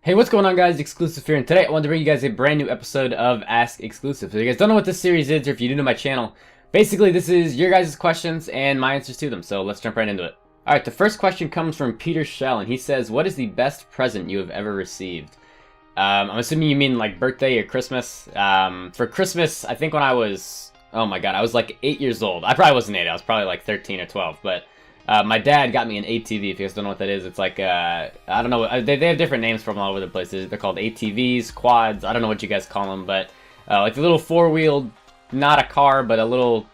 Hey, what's going on, guys? Xclusive here, and today I wanted to bring you guys a brand new episode of Ask Xclusive. So if you guys don't know what this series is, or if you're new to my channel, basically this is your guys' questions and my answers to them, so let's jump right into it. Alright, the first question comes from Peter Shell, and he says, what is the best present you have ever received? I'm assuming you mean like birthday or Christmas. For Christmas, I think when I was, oh my god, I was like 8 years old. I probably wasn't 8, I was probably like 13 or 12, but my dad got me an ATV. If you guys don't know what that is, it's like, I don't know, they have different names from all over the place. They're called ATVs, quads, I don't know what you guys call them, but like the little four-wheeled, not a car, but a little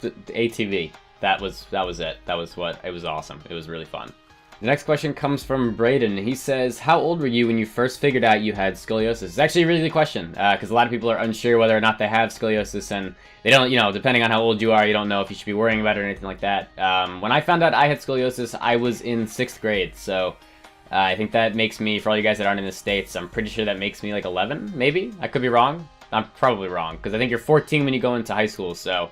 ATV. That was it. That was what, it was awesome. It was really fun. The next question comes from Braden. He says, how old were you when you first figured out you had scoliosis? It's actually a really good question, because a lot of people are unsure whether or not they have scoliosis, and they don't, you know, depending on how old you are, you don't know if you should be worrying about it or anything like that. When I found out I had scoliosis, I was in 6th grade, so I think that makes me, for all you guys that aren't in the States, I'm pretty sure that makes me like 11, maybe? I could be wrong. I'm probably wrong, because I think you're 14 when you go into high school, so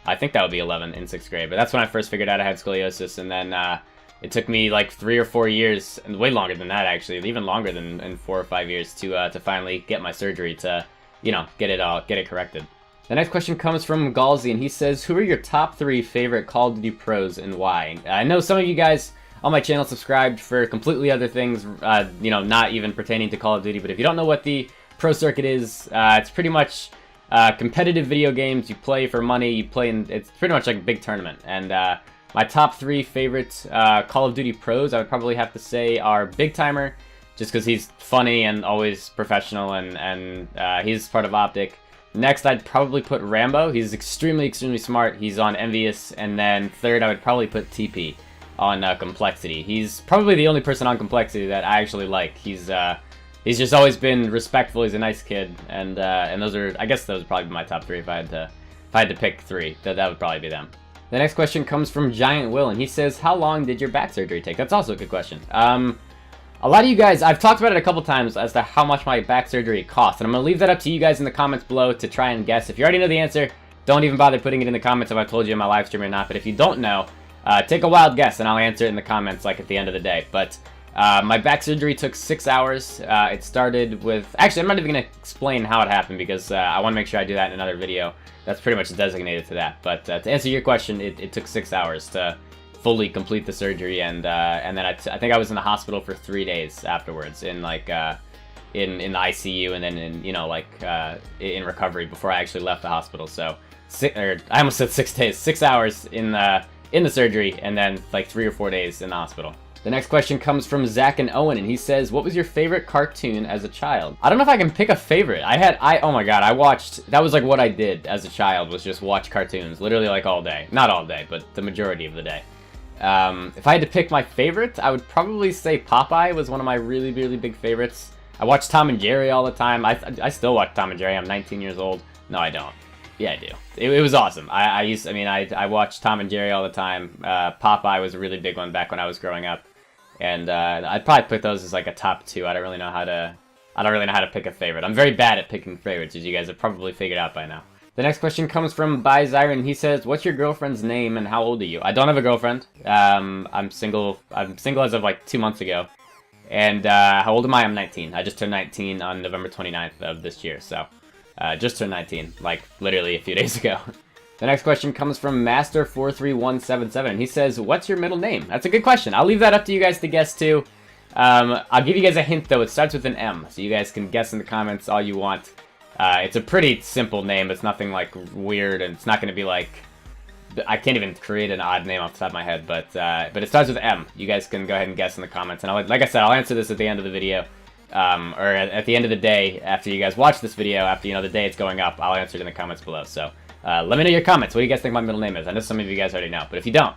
I think that would be 11 in 6th grade, but that's when I first figured out I had scoliosis, and then it took me like 3 or 4 years, and way longer than that actually, even longer than in 4 or 5 years to finally get my surgery to, you know, get it corrected. The next question comes from Galzi, and he says, who are your top 3 favorite Call of Duty pros and why? I know some of you guys on my channel subscribed for completely other things, you know, not even pertaining to Call of Duty, but if you don't know what the pro circuit is, it's pretty much competitive video games. You play for money, you play in, it's pretty much like a big tournament, and my top 3 favorite Call of Duty pros, I would probably have to say, are Big Timer, just because he's funny and always professional, and he's part of Optic. Next, I'd probably put Rambo. He's extremely smart. He's on Envious. And then third, I would probably put TP on Complexity. He's probably the only person on Complexity that I actually like. He's just always been respectful. He's a nice kid, and those are, I guess those would probably be my top 3 if I had to pick 3. That would probably be them. The next question comes from Giant Will, and he says, how long did your back surgery take? That's also a good question. A lot of you guys, I've talked about it a couple times as to how much my back surgery cost, and I'm going to leave that up to you guys in the comments below to try and guess. If you already know the answer, don't even bother putting it in the comments if I told you in my live stream or not, but if you don't know, take a wild guess and I'll answer it in the comments like at the end of the day. But my back surgery took 6 hours. It started with, actually I'm not even going to explain how it happened because I want to make sure I do that in another video. That's pretty much designated to that. But to answer your question, it took 6 hours to fully complete the surgery, and then I think I was in the hospital for 3 days afterwards, in like in the ICU, and then in, you know, like in recovery before I actually left the hospital. So I almost said 6 days, 6 hours in the surgery, and then like 3 or 4 days in the hospital. The next question comes from Zach and Owen, and he says, what was your favorite cartoon as a child? I don't know if I can pick a favorite. Oh my god, I watched, that was like what I did as a child, was just watch cartoons, literally like all day. Not all day, but the majority of the day. If I had to pick my favorite, I would probably say Popeye was one of my really big favorites. I watched Tom and Jerry all the time. I still watch Tom and Jerry. I'm 19 years old. No, I don't. Yeah, I do. It was awesome. I watched Tom and Jerry all the time. Popeye was a really big one back when I was growing up. And I'd probably put those as like a top 2. I don't really know how to pick a favorite. I'm very bad at picking favorites, as you guys have probably figured out by now. The next question comes from By Zyron. He says, what's your girlfriend's name and how old are you? I don't have a girlfriend. I'm single as of like 2 months ago. And how old am I? I'm 19. I just turned 19 on November 29th of this year. So just turned 19, like literally a few days ago. The next question comes from Master43177. He says, what's your middle name? That's a good question. I'll leave that up to you guys to guess too. I'll give you guys a hint though. It starts with an M, so you guys can guess in the comments all you want. It's a pretty simple name. It's nothing like weird, and it's not going to be like, I can't even create an odd name off the top of my head, but it starts with M. You guys can go ahead and guess in the comments, and like I said, I'll answer this at the end of the video, or at the end of the day after you guys watch this video, after, you know, the day it's going up, I'll answer it in the comments below. So let me know your comments. What do you guys think my middle name is? I know some of you guys already know, but if you don't,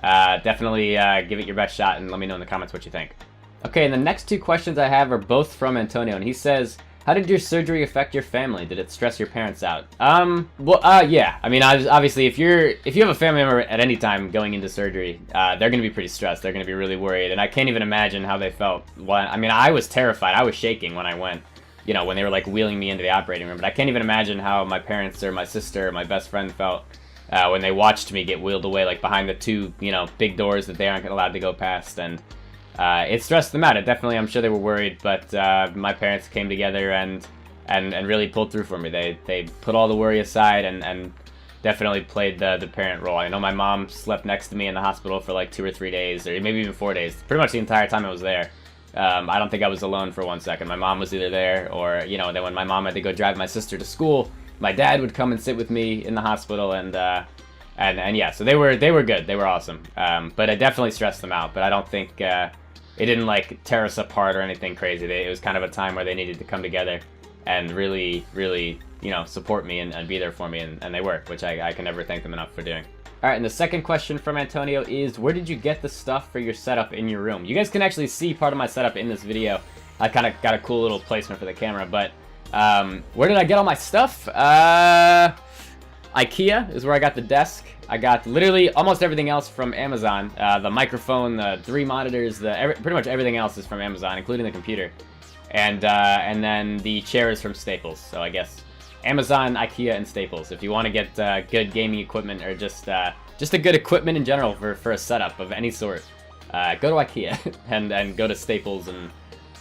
definitely give it your best shot and let me know in the comments what you think. Okay, and the next 2 questions I have are both from Antonio, and he says, how did your surgery affect your family? Did it stress your parents out? Yeah. I mean, obviously, if you have a family member at any time going into surgery, they're going to be pretty stressed. They're going to be really worried, and I can't even imagine how they felt. I mean, I was terrified. I was shaking when I went, you know, when they were like wheeling me into the operating room. But I can't even imagine how my parents or my sister or my best friend felt when they watched me get wheeled away, like behind the 2, you know, big doors that they aren't allowed to go past. And it stressed them out. It definitely, I'm sure they were worried, but my parents came together and really pulled through for me. They put all the worry aside and definitely played the parent role. I know my mom slept next to me in the hospital for like 2 or 3 days, or maybe even 4 days. Pretty much the entire time I was there. I don't think I was alone for 1 second. My mom was either there or, you know, then when my mom had to go drive my sister to school, my dad would come and sit with me in the hospital, and yeah, so they were good. They were awesome. But it definitely stressed them out. But I don't think it didn't like tear us apart or anything crazy. It was kind of a time where they needed to come together and really, you know, support me and be there for me, and they were, which I can never thank them enough for doing. Alright, and the second question from Antonio is, where did you get the stuff for your setup in your room? You guys can actually see part of my setup in this video. I kind of got a cool little placement for the camera, but where did I get all my stuff? IKEA is where I got the desk. I got literally almost everything else from Amazon. The microphone, the 3 monitors, pretty much everything else is from Amazon, including the computer. And then the chair is from Staples. So I guess Amazon, IKEA, and Staples. If you want to get good gaming equipment, or just a good equipment in general for a setup of any sort, go to IKEA and go to Staples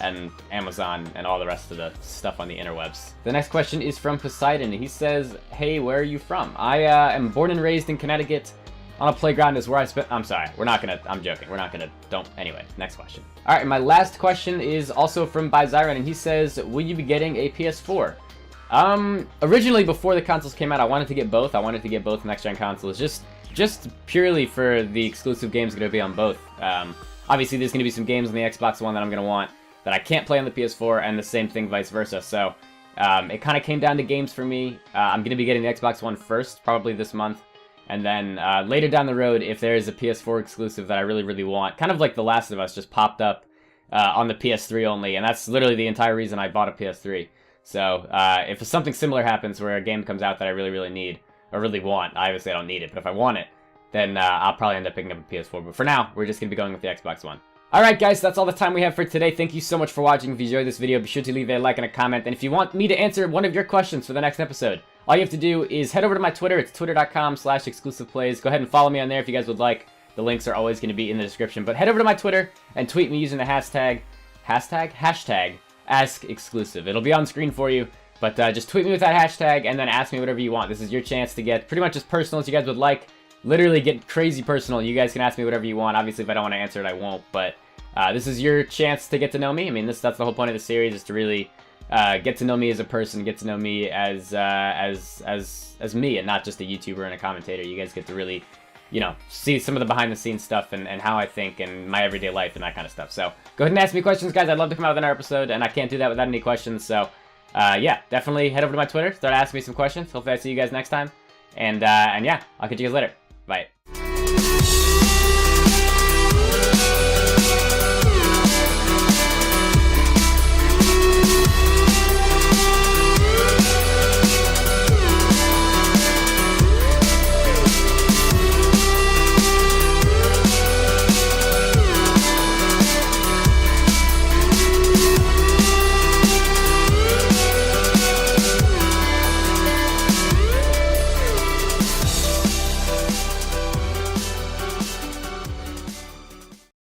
and Amazon and all the rest of the stuff on the interwebs. The next question is from Poseidon. He says, hey, where are you from? I am born and raised in Connecticut. On a playground is where I spent... I'm sorry, I'm joking. We're not gonna... Anyway, next question. Alright, and my last question is also from Buzzeo, and he says, will you be getting a PS4? Originally, before the consoles came out, I wanted to get both. I wanted to get both next-gen consoles, just purely for the exclusive games going to be on both. Obviously, there's going to be some games on the Xbox One that I'm going to want that I can't play on the PS4, and the same thing vice versa. So, it kind of came down to games for me. I'm going to be getting the Xbox One first, probably this month. And then later down the road, if there is a PS4 exclusive that I really want, kind of like The Last of Us just popped up on the PS3 only, and that's literally the entire reason I bought a PS3. So if something similar happens where a game comes out that I really need, or really want, obviously I don't need it, but if I want it, then I'll probably end up picking up a PS4. But for now, we're just going to be going with the Xbox One. Alright guys, that's all the time we have for today. Thank you so much for watching. If you enjoyed this video, be sure to leave a like and a comment. And if you want me to answer one of your questions for the next episode, all you have to do is head over to my Twitter. It's twitter.com/xclusiveplays. Go ahead and follow me on there if you guys would like. The links are always going to be in the description. But head over to my Twitter and tweet me using the hashtag #AskXclusive. It'll be on screen for you, but just tweet me with that hashtag and then ask me whatever you want. This is your chance to get pretty much as personal as you guys would like. Literally get crazy personal. You guys can ask me whatever you want. Obviously, if I don't want to answer it, I won't. But this is your chance to get to know me. I mean, that's the whole point of the series, is to really get to know me as a person, get to know me as me, and not just a YouTuber and a commentator. You guys get to really, you know, see some of the behind-the-scenes stuff and how I think and my everyday life and that kind of stuff. So go ahead and ask me questions, guys. I'd love to come out with another episode, and I can't do that without any questions. So yeah, definitely head over to my Twitter, start asking me some questions. Hopefully I see you guys next time. And yeah, I'll catch you guys later. Bye.